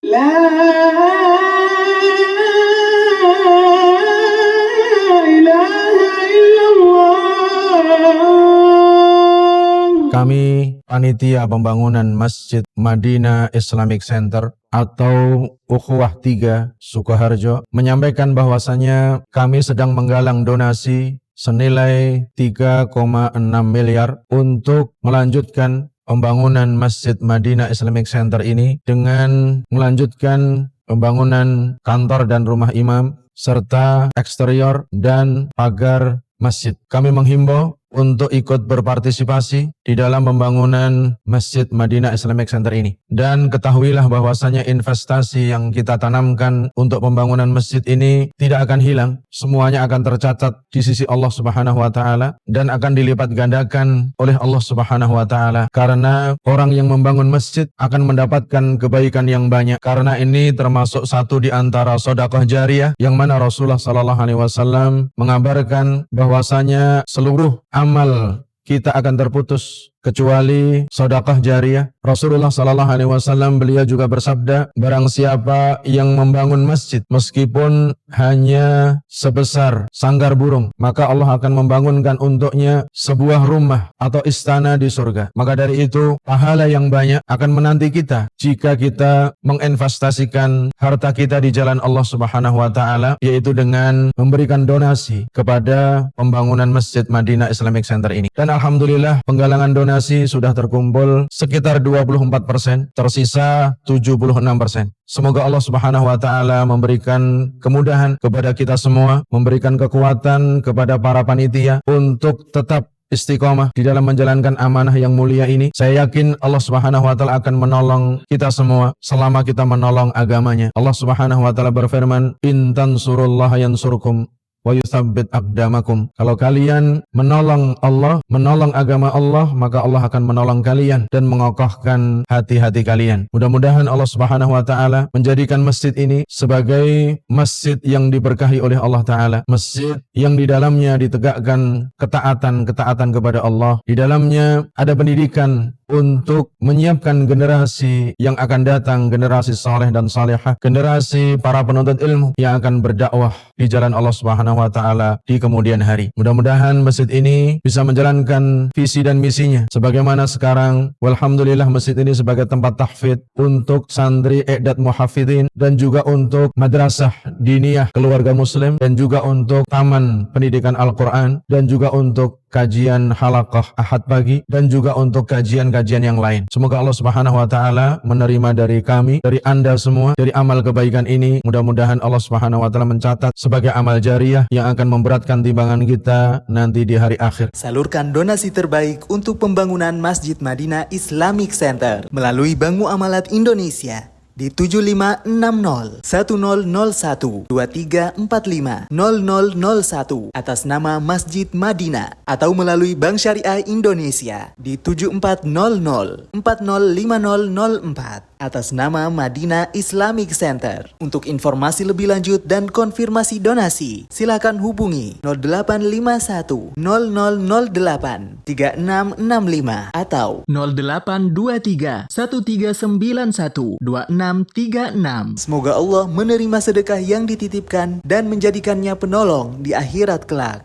La ilaha illallah. Kami panitia pembangunan Masjid Madinah Islamic Center atau Ukhuwah 3 Sukoharjo menyampaikan bahwasanya kami sedang menggalang donasi senilai 3,6 miliar untuk melanjutkan pembangunan Masjid Madinah Islamic Center ini dengan melanjutkan pembangunan kantor dan rumah imam serta eksterior dan pagar masjid. Kami menghimbau untuk ikut berpartisipasi di dalam pembangunan Masjid Madinah Islamic Center ini. Dan ketahuilah bahwasanya investasi yang kita tanamkan untuk pembangunan masjid ini tidak akan hilang. Semuanya akan tercatat di sisi Allah Subhanahu wa taala dan akan dilipat gandakan oleh Allah Subhanahu wa taala. Karena orang yang membangun masjid akan mendapatkan kebaikan yang banyak. Karena ini termasuk satu di antara sedekah jariyah yang mana Rasulullah sallallahu alaihi wasallam mengabarkan bahwasanya seluruh amal kita akan terputus kecuali sedekah jariyah. Rasulullah sallallahu alaihi wasallam beliau juga bersabda, barang siapa yang membangun masjid meskipun hanya sebesar sanggar burung, maka Allah akan membangunkan untuknya sebuah rumah atau istana di surga. Maka dari itu pahala yang banyak akan menanti kita jika kita menginvestasikan harta kita di jalan Allah Subhanahu wa taala, yaitu dengan memberikan donasi kepada pembangunan Masjid Madinah Islamic Center ini. Dan alhamdulillah penggalangan donasi sudah terkumpul sekitar 24%, tersisa 76%. Semoga Allah Subhanahu wa taala memberikan kemudahan kepada kita semua, memberikan kekuatan kepada para panitia untuk tetap istiqomah di dalam menjalankan amanah yang mulia ini. Saya yakin Allah Subhanahu wa taala akan menolong kita semua selama kita menolong agamanya. Allah Subhanahu wa taala berfirman, "In tansurullaha yansurkum wa yutsabbit aqdamakum." Kalau kalian menolong Allah, menolong agama Allah, maka Allah akan menolong kalian dan mengokohkan hati-hati kalian. Mudah-mudahan Allah Subhanahu wa taala menjadikan masjid ini sebagai masjid yang diberkahi oleh Allah taala, masjid yang di dalamnya ditegakkan ketaatan kepada Allah. Di dalamnya ada pendidikan untuk menyiapkan generasi yang akan datang, generasi saleh dan salihah, generasi para penuntut ilmu yang akan berdakwah di jalan Allah Subhanahu wa taala di kemudian hari. Mudah-mudahan masjid ini bisa menjalankan visi dan misinya sebagaimana sekarang walhamdulillah masjid ini sebagai tempat tahfidz untuk santri i'dad muhaffidzin dan juga untuk madrasah diniyah keluarga muslim dan juga untuk taman pendidikan Al-Qur'an dan juga untuk kajian halaqah ahad pagi dan juga untuk kajian-kajian yang lain. Semoga Allah Subhanahu wa taala menerima dari kami, dari Anda semua, dari amal kebaikan ini. Mudah-mudahan Allah Subhanahu wa taala mencatat sebagai amal jariyah yang akan memberatkan timbangan kita nanti di hari akhir. Salurkan donasi terbaik untuk pembangunan Masjid Madinah Islamic Center melalui Bank Muamalat Indonesia di 7560 1001 2345 0001 atas nama Masjid Madinah atau melalui Bank Syariah Indonesia di 7400 405004 atas nama Madinah Islamic Center. Untuk informasi lebih lanjut dan konfirmasi donasi, silakan hubungi 0851 0008 3665 atau 0823 1391 2636. Semoga Allah menerima sedekah yang dititipkan dan menjadikannya penolong di akhirat kelak.